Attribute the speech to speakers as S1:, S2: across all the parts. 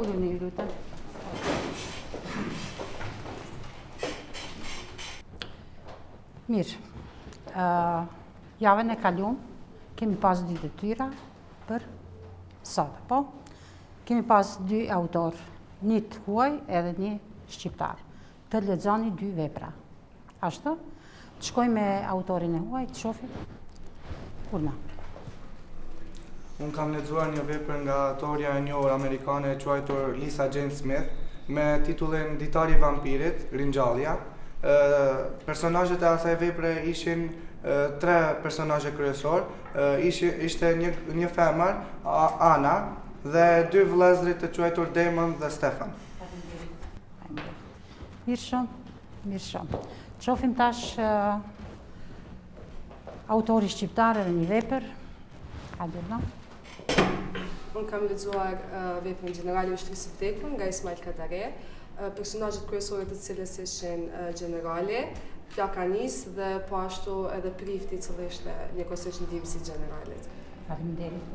S1: Ullë një lutem. Mirë. Javën e kaluam, kemi pas 2 detyra për sot, po? Kemi pas 2 autor, një të huaj edhe një shqiptar. Të lexoni 2 vepra. Ashtu? Të shkojmë me autorin e huaj, të shohim. Ulna.
S2: Unë kam lexuar një vepër nga autorja e njohur amerikane e quajtur Lisa Jane Smith me titullin Ditari i vampirit, ringjallja. Personazhet e asaj vepre ishin 3 personazhe kryesor, ishte një femër, Ana, dhe 2 vëllezërit të quajtur Damon dhe Stefan.
S1: Mirë shumë. Shohim tash autori shqiptar edhe një vepër. Adela.
S3: Unë kam lexuar veprin Gjenerali i ushtrisë së vdekur nga Ismail Kadare. Personazhet kryesorë të cilës ishin gjenerali, plakanis dhe po ashtu edhe prifti i cili ishte njëkohësisht ndihmësi i generalit.
S1: Faleminderit.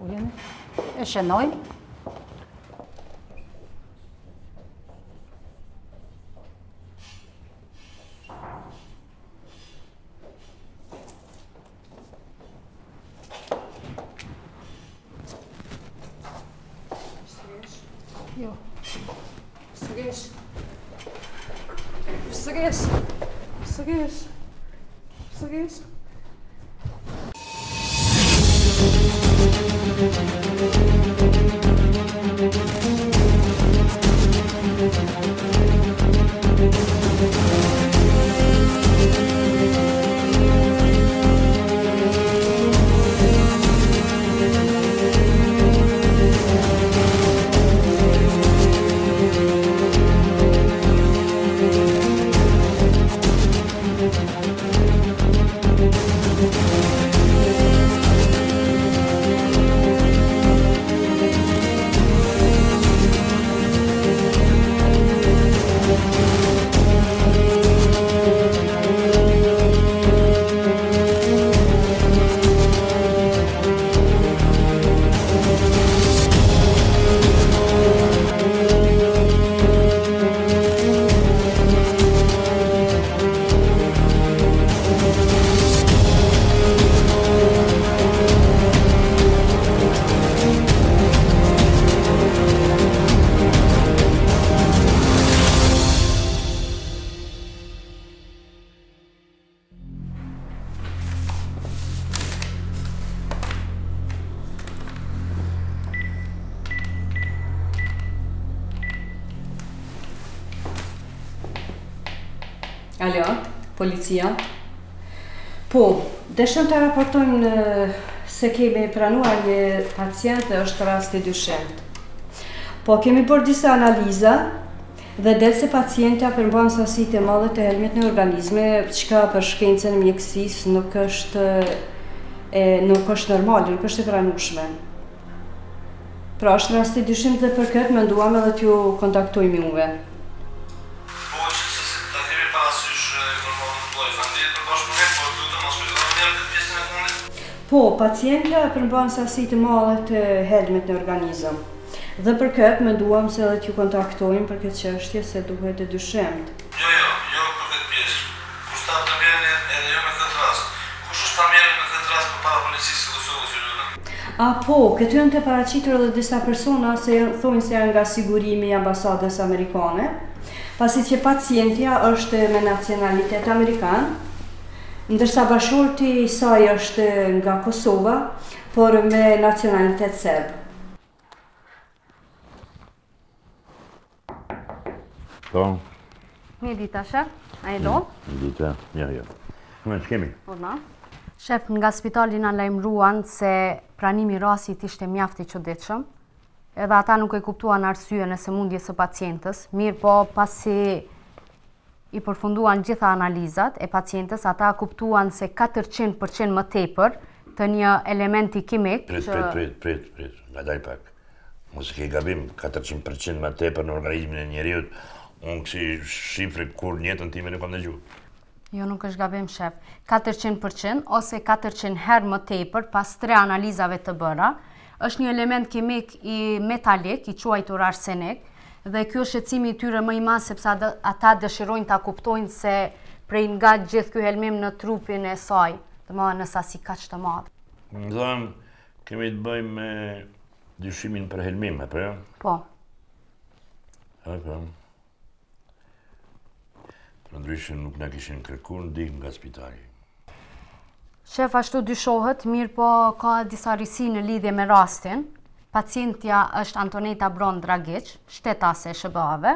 S1: Ulleni. E shënoj. Jo.
S3: Sërish.
S4: Alo, policia. Po, dëshëm të raportojnë se kemi pranuar një pacient dhe është rast i dyshemtë. Po, kemi bërë disa analiza dhe del se pacientja përmban sasitë e madhe të helmit në organizme, çka për shkencën e mjekësisë nuk është normale, nuk është e pranueshme. Pra është rast i dyshimtë dhe për këtë menduam edhe t'ju kontaktojmë juve. Po, pacientja përmban sasi të madhe të helmit në organizëm. Dhe për këtë menduam se edhe t'ju kontaktojmë për këtë çështje se duhet e dyshemt.
S5: Jo për këtë pjesë. Kush ta të merrni edhe jo me këtë rast. Kush është ta merrni me këtë rast përpara policisë së Kosovës?
S4: Po, këtu janë të paraqitur edhe disa persona se thonë se janë nga sigurimi i ambasadës amerikane, pasi që pacientja është me nacionalitet amerikan, ndërsa bashorti i saj është nga Kosova, por me nacionalitet serb.
S6: Po.
S7: Mirë dita, shef. A e do?
S6: Dita, jo. Që kemi?
S7: Urna. Shef, nga spitali na lajmëruan se pranimi i rastit ishte mjaft i çuditshëm. Edhe ata nuk e kuptuan arsyeën e sëmundjes së pacientës, mirë po pasi i përfunduan gjitha analizat e pacientës, ata kuptuan se 400% më tepër të një elementi kimik.
S6: Prit, nga daj pak. Mos ke gabim, 400% më tepër në organizmin e njeriut, unë kësi shifre kur njëtën time nuk kam dëgju.
S7: Jo, nuk është gabim, shef. 400% ose 400 herë më tepër pas 3 analizave të bëra, është një element kimik i metalik, i quajtur arsenik, dhe ky është shqetësimi i tyre më i madh sepse ata dëshirojnë ta kuptojnë se prej nga gjithë ky helmim në trupin e saj, domethënë në sasi kaq të madhe.
S6: Domethënë kemi të bëjmë me dyshimin për helmim, apo jo?
S7: Po.
S6: Po. Përndryshe nuk na kishin kërkuar ndihmë nga spitali.
S7: Shef, ashtu dyshohet, mirë po ka disa risi në lidhje me rastin. Pacientja është Antoneta Brown Dragic, shtetase e SBA-ve,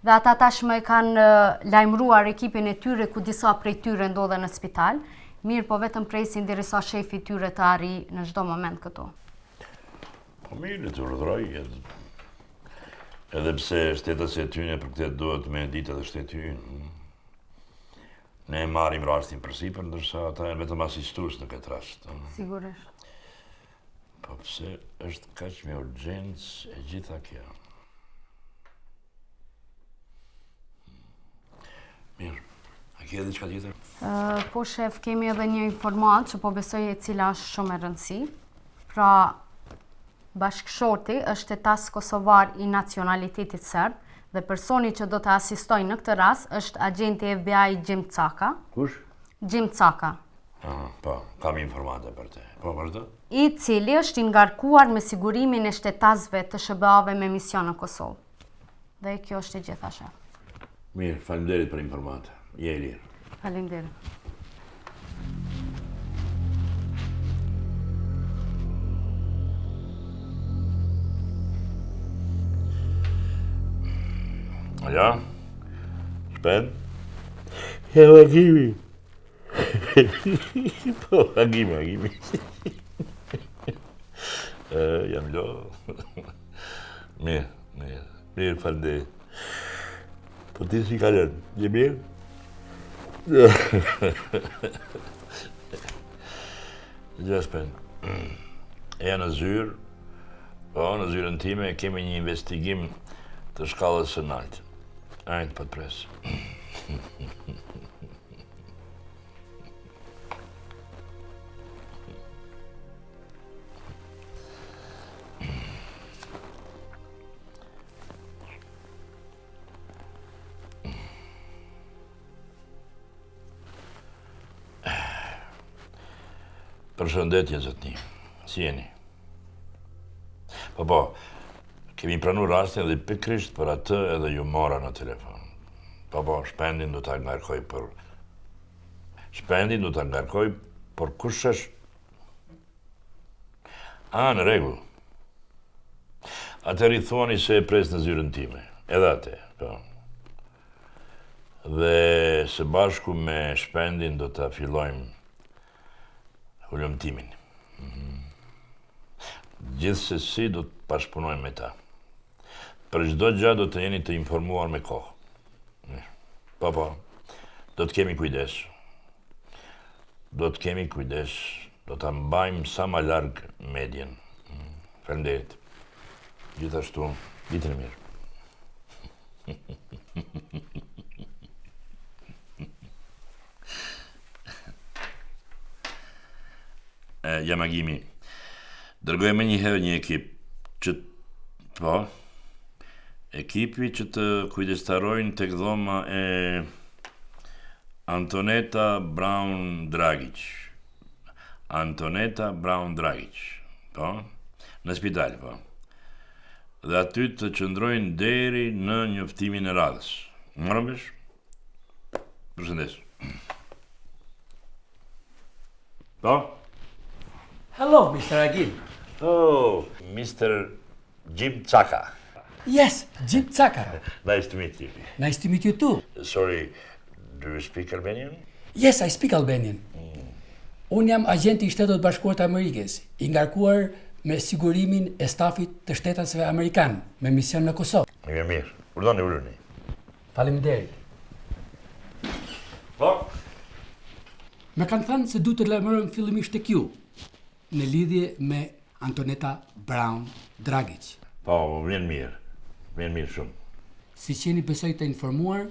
S7: dhe ata tashmë e kanë lajmëruar ekipin e tyre ku disa prej tyre ndodhen në spital, mirë po vetëm presin derisa shefi i tyre të arrijë në çdo moment këtu.
S6: Po mirë, të urdhroj, edhe pse shtetasi e tyre për këtë duhet me ditë edhe shteti ynë. Ne marrim rastin përsipër, ndërsa ata janë vetëm asistues në këtë rast.
S7: Sigurisht.
S6: Po pse është kaq me urgjencë e gjitha kjo? Mirë, a ke diçka tjetër?
S7: Po shef, kemi edhe një informatë që po besoj e cila është shumë e rëndësi. Pra, bashkëshorti është shtetas kosovar i nacionalitetit serb, dhe personi që do të asistojë në këtë rast është agenti FBI Jim Caka.
S6: Kush?
S7: Jim Caka.
S6: Po, kam informata për te. Po, vazhdo?
S7: I cili është i ngarkuar me sigurimin e shtetasëve të SBA-ve me mision në Kosovë. Dhe kjo është e gjitha, shef.
S6: Mirë, faleminderit për informata. Je i lirë.
S7: Faleminderit.
S6: Ja, shpen? Ja, Agimi. Po, Agimi. Jam lo. Mirë, faleminderit. Po ti si kalon, je mirë? Ja, shpen. E në zyrë, po, në zyrën time kemi një investigim të shkallës së lartë. Ajtë për të presë. Përshëndetje, zotni. Si jeni? Po, kemi pranuar rastin dhe pikërisht për atë edhe ju mora në telefon. Po, shpendin do ta ngarkoj për... Shpendin do ta ngarkoj për kush është... Në rregull. Atëherë i thuani se e pres në zyrën time. Edhe atë, po. Dhe së bashku me shpendin do ta fillojmë hulumtimin. Gjithsesi do të bashkëpunojmë me ta. Për çdo gjë do të jeni të informuar me kohë. Po, do të kemi kujdes. Do ta mbajmë sa më larg medjen. Faleminderit. Gjithashtu, ditën e mirë. Jam Agimi. Dërgojmë një herë një ekip që... Po... Ekipi që të kujdestarojnë tek dhoma e Antoneta Brown Dragic. Po? Në spital, po. Dhe aty të qëndrojnë deri në njoftimin e radhës. Morëm vesh? Përshëndes. Po?
S8: Hello, Mr. Agim.
S6: Oh, Mr. Jim Caka.
S8: Yes, Jim Caka.
S6: Nice to meet you.
S8: Nice to meet you too.
S6: Sorry, do you speak Albanian?
S8: Yes, I speak Albanian. Unë jam agenti i Shtetit Bashkuar të Amerikës, i ngarkuar me sigurimin e stafit të shtetasve amerikan me mision në Kosovë.
S6: Mirë. Urdhoni.
S8: Faleminderit.
S6: Po?
S8: Me kanë thënë se du të lajmërojmë fillimisht tek ju në lidhje me Antoneta Brown Dragic.
S6: Po, vjen mirë shumë.
S8: Si që jeni besoj të informuar,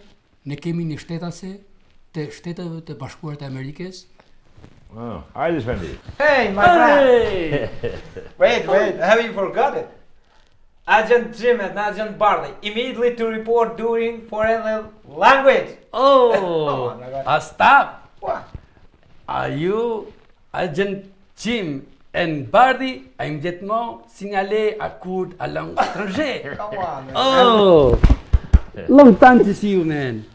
S8: ne kemi një shtetase të Shteteve të Bashkuara të Amerikës
S6: Hajde Spendi.
S9: Hey, my friend! Wait, have you forgot it? Agent Jim and Agent Barney, immediately to report during foreign language.
S8: Oh, stop!
S9: What?
S8: Are you Agent Jim and Barney? Immédiatement signalé à cours à langue étrangère.
S9: Come on, man.
S8: Oh, long time to see you, man.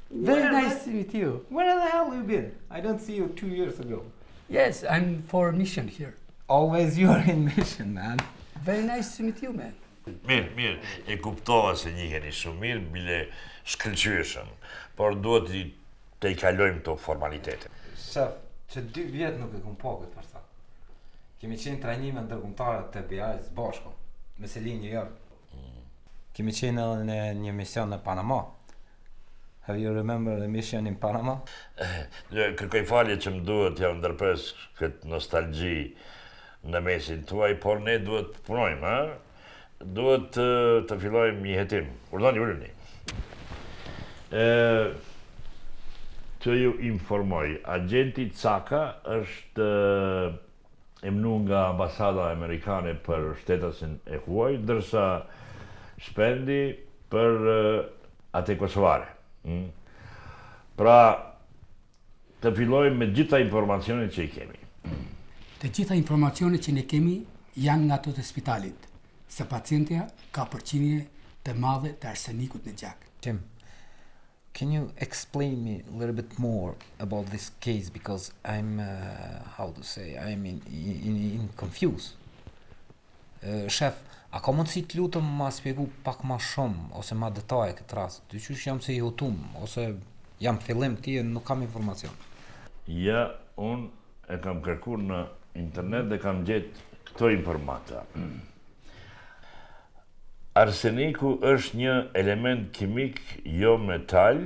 S8: Very nice to meet you.
S9: Where the hell you been? I don't see you 2 years ago.
S8: Yes, I'm for a mission here.
S9: Always you're in mission, man.
S8: Very nice to meet you, man.
S6: Mirë, e kuptova se njiheni shumë mirë, bile shkëlqyeshëm, por duhet të i kalojmë këto formalitete.
S9: Shef, që 2 vjet nuk e kum pa këtë përsa. Kemi qenë trajnime ndërkombëtare të FBI-s bashku, me Selin New York. Kemi qenë edhe në një mision në Panama. Have you remember the mission in Panama?
S6: Kërkoj falje që më duhet ja ndërpres këtë nostalgji në mesin tuaj, por ne duhet të punojmë, duhet të fillojmë një jetim. Urdhani. Të ju informoj, agenti Caka është emnu nga ambasada amerikane për shtetasin e huaj, ndërsa Spendi për atë kosovare. Pra, të fillojmë me gjitha informacionet që i kemi.
S8: Të gjitha informacionet që ne kemi janë nga ato të spitalit, se pacientja ka përqindje të madhe të arsenikut në gjak.
S9: Tim, can you explain me a little bit more about this case because I'm I'm in confused. Shef, a ka mundësi të lutëm ma spjegu pak ma shumë ose ma detaje këtë rast? Dyqysh jam se i hutum ose jam fillim ti e nuk kam informacion.
S6: Ja, unë e kam kërkur në internet dhe kam gjetë këto informata. Arseniku është një element kimik jo metal.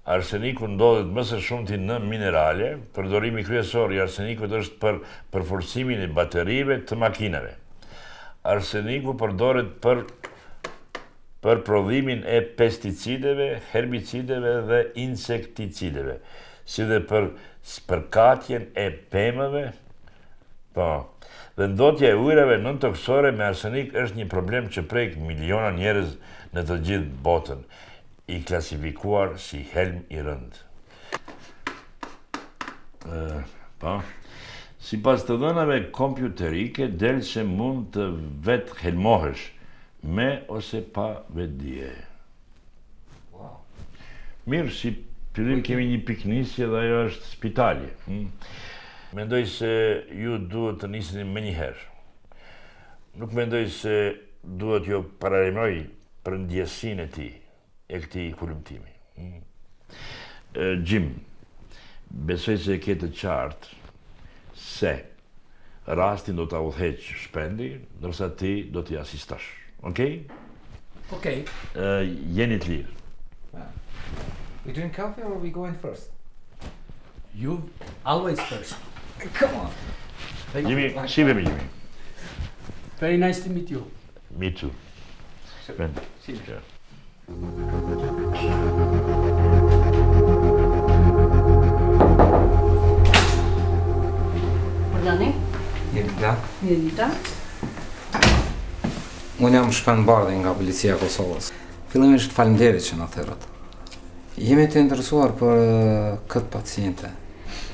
S6: Arseniku ndodhet më së shumti në minerale. Përdorimi kryesor i arsenikut është për përforcimin e baterive të makinave. Arseniku përdoret për prodhimin e pesticideve, herbicideve dhe insekticideve, si dhe për spërkatjen e pemëve. Dhe ndotja e ujrave nën-toksore me arsenik është një problem që prek miliona njerëz në të gjithë botën, i klasifikuar si helm i rënd. Si pas të dhënave kompjuterike, del se mund të vetë helmohesh, me ose pa vetdije. Mirë, si fillim kemi një piknisje dhe ajo është spitali. Mendoj se ju duhet të nisni me njëherë. Nuk mendoj se duhet ju paralajmëroj për ndjesin e ti, e këti hulumtimi. Jim, besoj se ke të qartë se rastin do të udhëheq Spendi, ndërsa ti do t'i asistash. Okej?
S8: Okej.
S6: Jeni të lirë.
S9: We drink coffee or we go in first?
S8: You always first.
S9: Come on.
S6: Jimmy, shive me, Jimmy.
S8: Very nice to meet you.
S6: Me too. Spendi.
S9: Shive.
S7: Urdhani?
S9: Jelita. Unë jam Shpen Bardhi nga Policia e Kosovës. Fillimisht faleminderit që na thërrët. Jemi të interesuar për këtë paciente.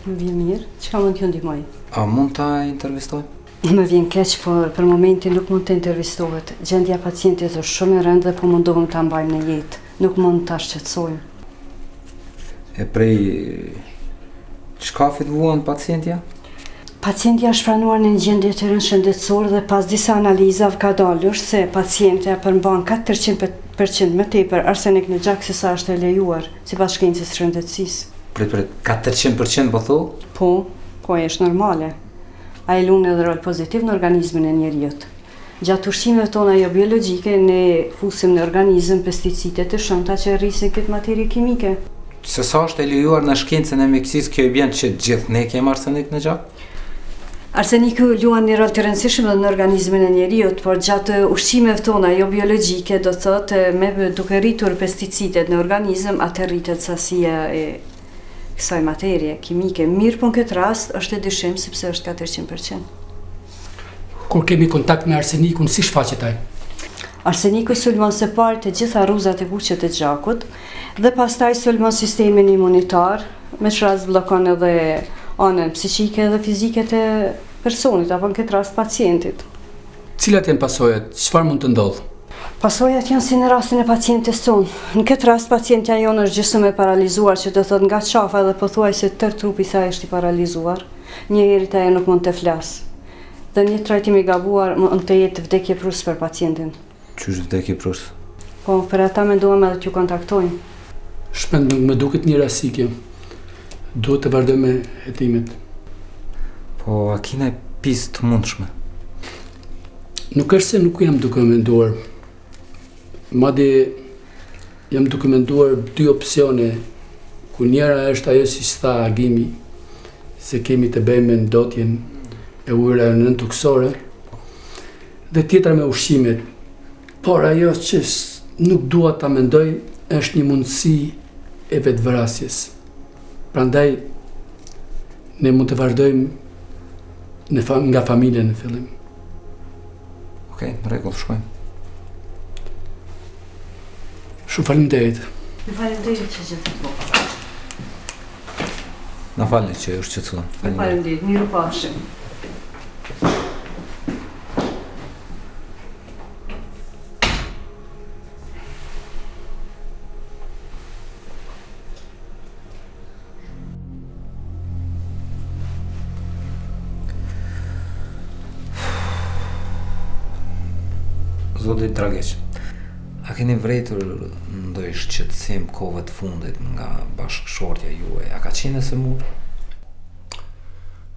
S4: Më vjen mirë, çka mund t'ju ndihmoj?
S9: A mund ta intervistojmë?
S4: Më vjen keq, por për momentin nuk mund të intervistohet. Gjendja e pacientit është shumë e rëndë dhe po mundohem ta mbajmë në jetë. Nuk mund ta shqetësojmë.
S9: E prej çka fituan pacientja?
S4: Pacientja është pranuar në një gjendje të rëndë shëndetësore dhe pas disa analizave ka dalur se pacientja përmban 400% më tepër arsenik në gjak se sa është e lejuar sipas shkencës së shëndetësisë.
S9: Prit, 400% po thu?
S4: Po është normale. Ai lun edhe rol pozitiv në organizmin e njerëzit. Gjatë ushqimeve tona jo biologjike ne fusim në organizëm pesticide të shumta që rrisin këtë materie kimike.
S9: Se sa është e lejuar në shkencën e mjekësisë, kjo i bjen që gjithë ne kemi arsenik në gjak?
S4: Arseniku luan një rol të rëndësishëm në organizmin e njerëzit, por gjatë ushqimeve tona jo biologjike do të thotë me duke rritur pesticidet në organizëm atë rritet sasia e kësaj materie kimike, mirë po në këtë rast është e dyshim sepse është 400%.
S8: Kur kemi kontakt me arsenikun, si shfaqet ai?
S4: Arseniku sulmon së pari të gjitha rruzat e kuqe të gjakut dhe pastaj sulmon sistemin imunitar, me çfarë zbllokon edhe anën psiqike dhe fizike të personit apo në këtë rast pacientit.
S8: Cilat janë pasojat? Çfarë mund të ndodhë?
S4: Pasojat janë si në rastin e pacientit tonë. Në këtë rast pacientja jonë është gjysmë e paralizuar, që do thotë nga qafa dhe pothuajse tërë trupi i saj është i paralizuar. Njëherë ajo nuk mund të flasë. Dhe një trajtim i gabuar mund të jetë vdekje prusë për pacientin.
S10: Qysh vdekje prusë?
S4: Po, për ata menduam edhe t'ju kontaktojnë.
S8: Shpend nuk më duket një rastike. Duhet të vazhdoj me hetimet.
S10: Po, a kina e pisë të mundshme?
S8: Nuk është se nuk jam duke menduar. Madje jam duke menduar 2 opsione, ku njëra është ajo si tha Agimi, se kemi të bëjmë me ndotjen e ujëra nëntoksore, dhe tjetra me ushqimet. Por ajo që nuk dua ta mendoj është një mundësi e vetvrasjes. Prandaj ne mund të vazhdojmë nga familja në fillim.
S10: Okej, në rregull, shkojmë.
S8: Shumë faleminderit.
S4: Ju faleminderit që gjithë të bërë.
S10: Na falni që u shqetësuam.
S4: Faleminderit, miru pafshim.
S10: Zoti Drageq, a keni vretur ndoj shqetësim kohëve të fundit nga bashkëshortja juaj? A ka qenë se mur?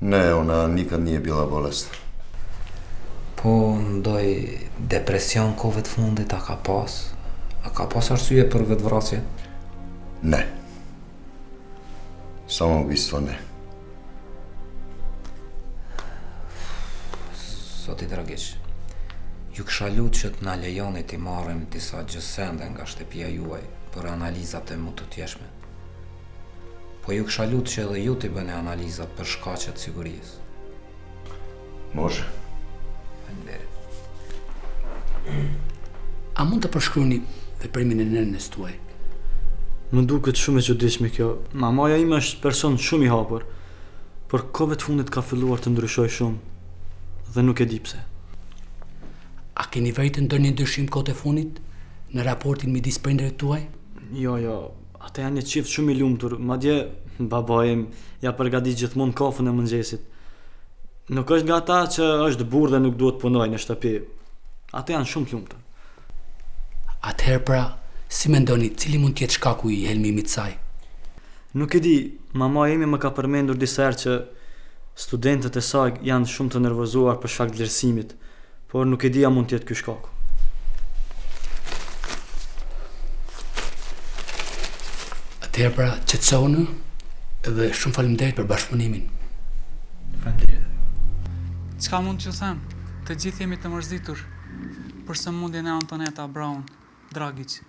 S11: Ne, ona nikad nije bila bolest.
S10: Po ndoj depresion kohëve të fundit a ka pas? A ka pas arsye për vetvrasje?
S11: Ne. Samoubistvo ne.
S10: Zoti Drageq, ju kisha lutë që të na lejoni t'i marrim disa gjësende nga shtëpia juaj për analizat e mututjeshme. Po ju kisha lutë që edhe ju t'i bëni analizat për shkaqet sigurisë.
S11: Može.
S10: Faleminderit.
S8: A mund të përshkruani veprimin e nënës tuaj?
S12: Më duket shumë e çuditshme kjo. Mamaja ime është person shumë i hapur, por kohëve të fundit ka filluar të ndryshojë shumë dhe nuk e di pse.
S8: A keni vërejtë ndonjë ndryshim kohët e fundit në raportin midis prindërve tuaj?
S12: Jo, ata janë një çift shumë i lumtur, madje babai im ja përgatit gjithmonë kafën e mëngjesit. Nuk është nga ata që është burr dhe nuk duhet punojë në shtëpi. Ata janë shumë të lumtur.
S8: Atëherë pra, si mendoni, cili mund të jetë shkaku i helmimit të saj?
S12: Nuk e di, mama ime më ka përmendur disa herë që studentët e saj janë shumë të nervozuar për shkak të vlerësimit, por nuk e di a mund të jetë ky shkaku.
S8: Atëherë pra, qetësoni dhe shumë faleminderit për bashkëpunimin.
S12: Faleminderit.
S13: Çka mund t'ju them? Të gjithë jemi të mërzitur për sëmundjen e Antoneta Braun Dragic.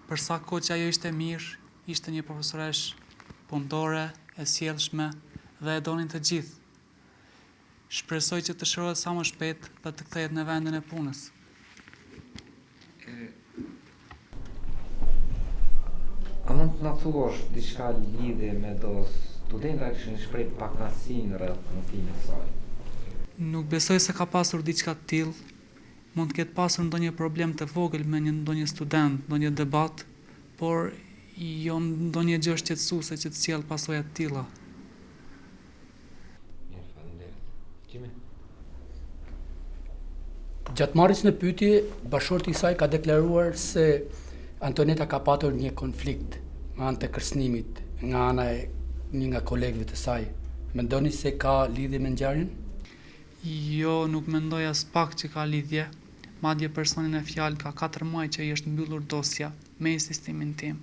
S13: Për sa kohë që ajo ishte mirë, ishte një profesoresh punëtore, e sjellshme dhe e donin të gjithë. Shpresoj që të shërohet sa më shpejt dhe të kthehet në vendin e punës.
S10: A mund të na thuash diçka lidhje me do studenta që kishin shprehur pakësinë rreth punimit të saj?
S13: Nuk besoj se ka pasur diçka të tillë. Mund të ketë pasur ndonjë problem të vogël me ndonjë student, ndonjë debat, por jo ndonjë gjë shqetësuese që të sjell pasoja të tilla.
S8: Gjatë marrjes në pyetje, bashkëshorti i saj ka deklaruar se Antoneta ka patur një konflikt me anë të kërcënimit nga ana e një nga kolegëve të saj. Mendoni se ka lidhje me ngjarjen?
S13: Jo, nuk mendoj as pak që ka lidhje. Madje personin e fjalë ka 4 muaj që i është mbyllur dosja me insistimin tim.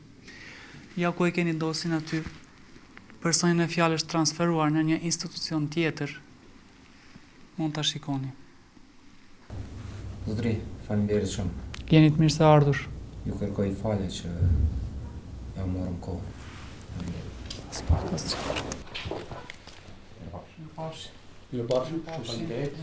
S13: Ja ku e keni dosjen aty. Personin e fjalë është transferuar në një institucion tjetër. Mund ta shikoni.
S10: Zotri, faleminderit shumë.
S13: Jeni të mirë se ardhur.
S10: Ju kërkoj falje që ja morëm kohë. Faleminderit.
S13: S'pakas që.
S8: Mirëpafshim, faleminderit.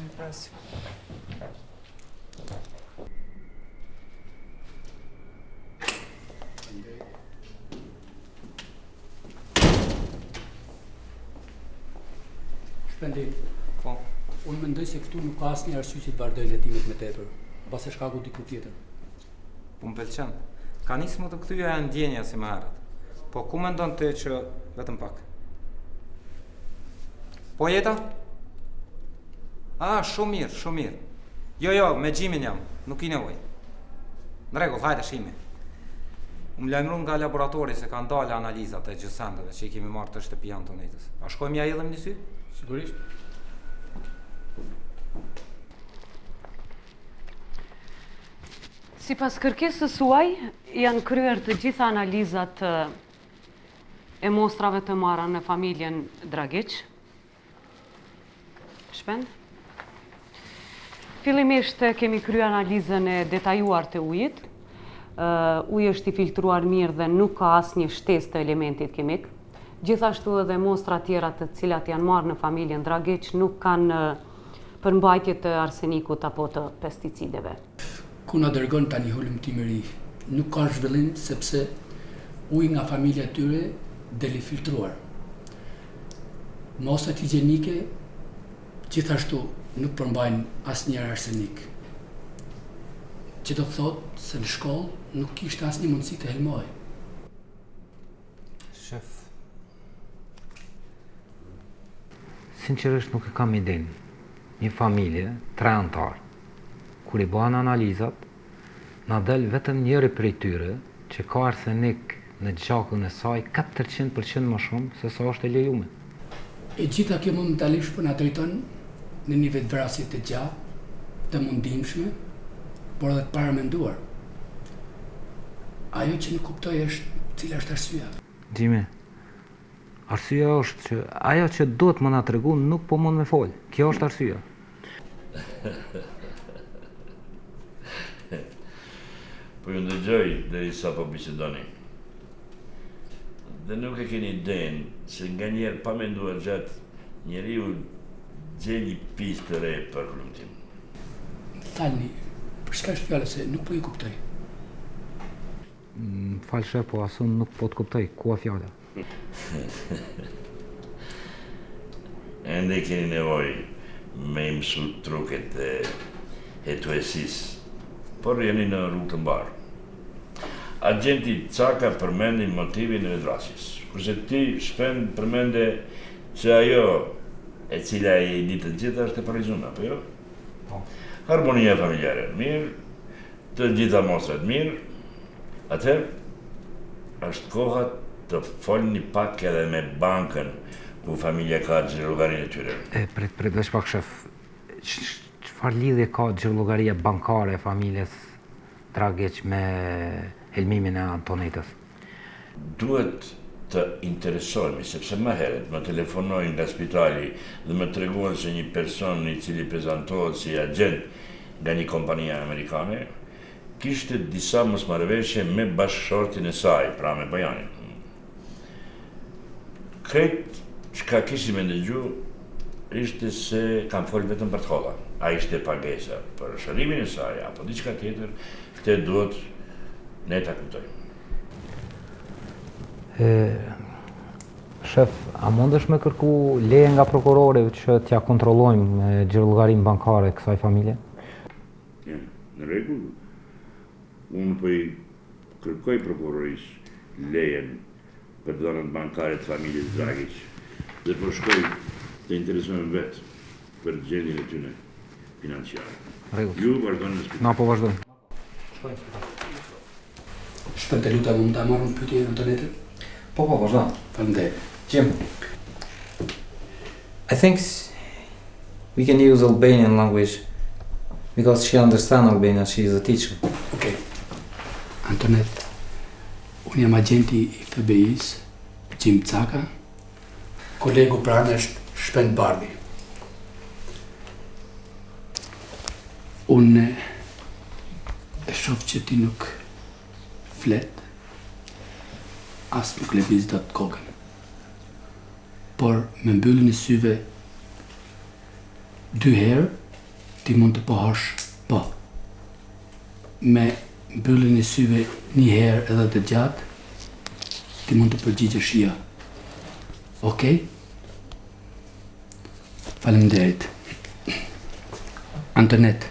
S8: Shpendit.
S9: Po.
S8: Unë mendoj se këtu nuk ka asnjë arsye që të vazhdoj letimet me tepër, pas e shkaku diku tjetër.
S9: Po m'pëlqen. Ka nisë më të kthyeja e ndjenja si më herët. Po ku mendon ti që vetëm pak? Po jeta? Shumë mirë, shumë mirë. Jo, me Gjimin jam, nuk i nevoj. Në rregull, hajde shimi. Më lajmëruan nga laboratori se kanë dalë analizat e gjysendeve që i kemi marrë të shtëpia Antonetës. A shkojmë ja idhem një sy?
S8: Sigurisht.
S4: Sipas kërkesës suaj, janë kryer të gjitha analizat e mostrave të marra në familjen Dragic. Shpend? Fillimisht kemi kryer analizën e detajuar të ujit. Uji është i filtruar mirë dhe nuk ka asnjë shtesë të elementit kimik. Gjithashtu edhe mostra tjera të cilat janë marrë në familjen Dragic nuk kanë përmbajtje të arsenikut apo të pesticideve.
S8: Ku na dërgon tani hulumtimëri? Nuk ka zhvillim sepse uji nga familja e tyre deli filtruar. Mostrat higjienike gjithashtu nuk përmbajnë asnjëherë arsenik. Që do të thotë se në shkollë nuk kishte asnjë mundësi të helmoj.
S10: Shef, sinqerisht nuk e kam idenë. Një familje, 3 antar, kur i bëhen analizat, na del vetëm njëri prej tyre që ka arsenik në gjakun e saj 400% më shumë se sa është e lejuar.
S8: E gjitha kjo momentalisht po na drejton në një vetvrasje të gjatë, të mundimshme, por edhe të paramenduar. Ajo që nuk kuptoj është cila është arsyeja.
S10: Gjimi, arsyeja është që ajo që duhet më na tregu nuk po mund me fol. Kjo është arsyeja.
S6: Po ju ndëgjoj derisa po bisedoni. Dhe nuk e keni idenë se nga njerë pa menduar gjatë njeriu gjej një pistë të re për hulumtim.
S8: Falni, për çka është fjala se nuk po i kuptoj.
S10: Fal shef, po asun nuk po të kuptoj, ku a fjala?
S6: Ende keni nevoj me mësu truket e hetuesisë, por jeni në rrugë të mbarë. Agenti Caka përmendi motivin e vetvrasjes, kurse ti Shpend përmende që ajo e cila i di të gjitha është e përrizuar, apo jo? Harmonia familjare mirë, të gjitha mostrat mirë, atëherë është koha të folni pak edhe me bankën ku familja ka xhirollogarinë e tyre.
S10: Prit veç pak shef. Çfarë lidhje ka xhirollagaria bankare e familjes Dragic me helmimin e Antonetës?
S6: Duhet të interesohemi, sepse më herët më telefonojnë nga spitali dhe më treguan se një person i cili prezantohet si agent nga një kompania amerikane kishte disa mosmarrëveshje me bashkëshortin e saj, pra me Bajanin. Krejt çka kishim e ndëgju ishte se kam folë vetëm për të holla. A ishte pagesa për shërimin e saj apo diçka tjetër, këtë duhet ne ta kuptojmë.
S10: Shef, a mundesh me kërku leje nga prokurori që t'ja kontrollojmë xhirollogarinë bankare kësaj familje?
S6: Në rregull. Unë po i kërkoj prokurorisë lejen për dhënat bankare të familjes Dragic dhe po shkoj të interesohem vetë për gjendjen e tyre financiare. Ju vazhdoni në spital.
S10: Na po vazhdojmë.
S8: Shpend të lutem, mund ta marrëm pyetjen Antonetën?
S9: Po, vazhdo.
S8: Faleminderit.
S9: Jim, I think we can use Albanian language because she understands Albanian, she is a teacher.
S8: Okay. Antonet, unë jam agenti i FBI-s, Gjim Caka, kolegu pranë është Shpend Bardhi. Unë e shoh që ti nuk flet, as nuk lëviz dot kokën. por me mbylljen e syve 2 herë ti mund të pohosh po. Me mbylljen e syve 1 herë edhe të gjatë ti mund të përgjigjesh jo. Okej? Faleminderit. Antonet.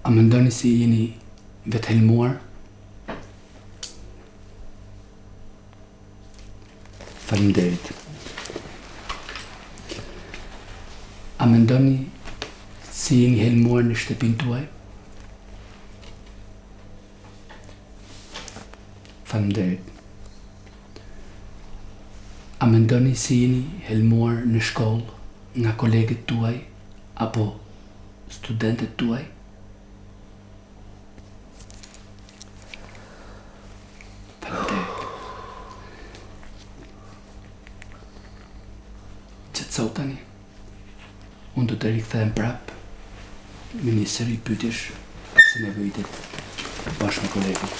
S8: A mendoni si jeni vetëhelmuar? Faleminderit. A mendoni si jeni helmuar në shtëpinë tuaj? Faleminderit. A mendoni si jeni helmuar në shkollë nga kolegët tuaj apo studentët tuaj? Faleminderit. Qetësau tani. Unë do të rikthehem prap me një seri pyetjesh se nevojitet bashkë me kolegët.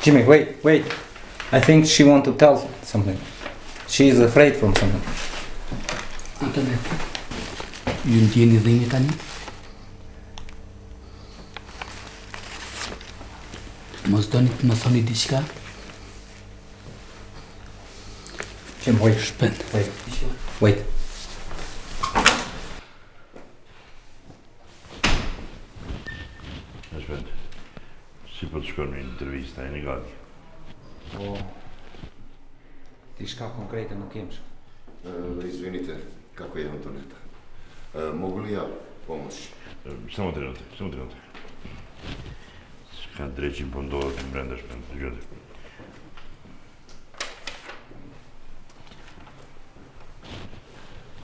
S10: Jimmy, wait. I think she wants to tell something. She is afraid from something.
S8: Antonet, ju ndjeni dhimbje tani? Mos doni të më thoni diçka?
S10: Jim, wait.
S8: Shpend.
S10: Wait.
S6: Shpend. Si po të shkon në intervista, e një gati?
S10: Po, diçka konkrete nuk kemë.
S11: Извините, како е Антонета? Могу ли ја помош?
S6: Само тренуток. Ska dreqin po ndodhët në brenda shpend, të gjëtë.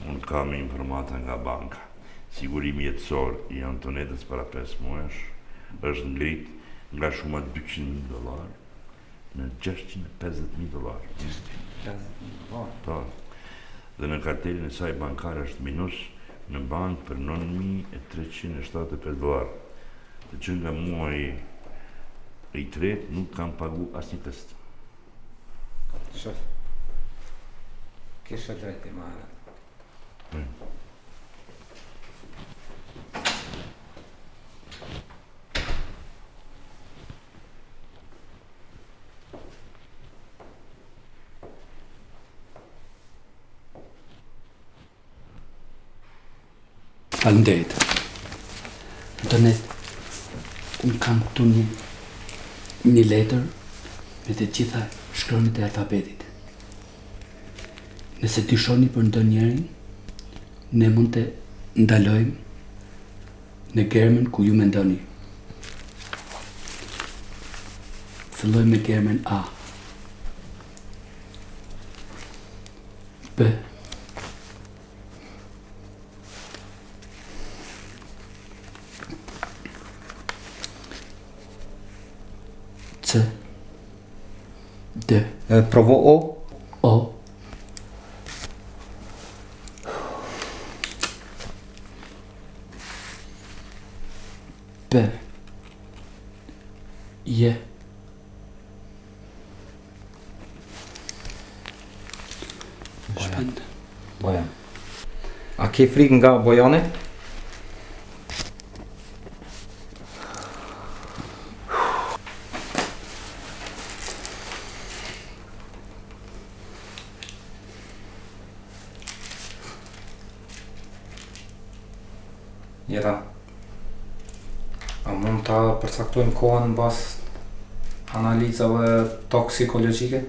S6: Unë kam informata nga banka. Sigurimi jetësor i Antonetës para 5 muesh është ngrit nga shuma $200,000 në $650,000. Po. Dhe në kartelin e saj bankare është minus në bank për $9,375. Të që nga muaj i tret nuk kam pagu asnjë test.
S10: Shof. Kisha drejt i marrë.
S8: Faleminderit. Antonet, unë kam këtu një letër me të gjitha shkronjat e alfabetit. Nëse dyshoni për ndonjërin, ne mund të ndalojmë në germen ku ju mendoni. Fillojmë me germen A. B. C. D.
S10: Provo O.
S8: O. B. J. Shpend.
S10: Bojan. A ke frikë nga Bojani? Jeta, a mund ta përcaktojmë kohën mbas analizave toksikologjike?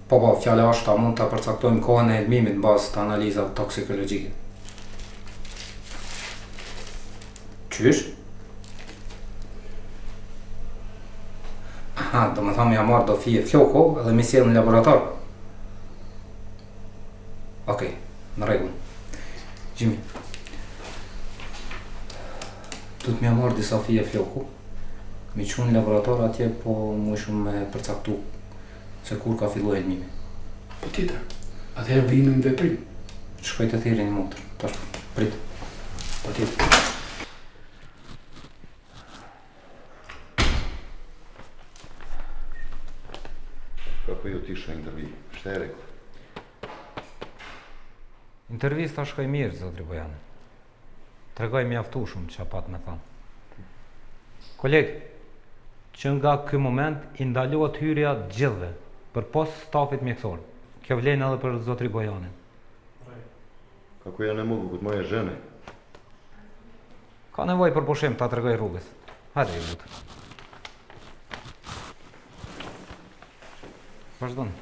S10: Po, fjala është a mund ta përcaktojmë kohën e helmimit mbas të analizave toksikologjike. Qysh? Aha, do më thamë ja marrë do fije floko edhe mi sjellë në laborator. Okej, në rregull. Jimmy, du të mja marrë disa fije floku, mi qunë në laborator atje, po mu shumë me përcaktu se kur ka fillu helmimi.
S8: Po tjetër, atëherë vijmë në veprim.
S10: Shkoj të thirrni një motër, tash prit.
S8: Po tjetër.
S10: Intervista shkoj mirë, zotri Bojan. Tregoj mjaftueshëm çka pat me thënë. Koleg, që nga ky moment i ndalohet hyrja gjithëve përpos stafit mjekësor. Kjo vlen edhe për zotri Bojanin.
S11: Kako ja ne mogu kod moje žene?
S10: Ka nevojë për pushim, ta tregoj rrugës. Hajde, lutem. Vazhdon.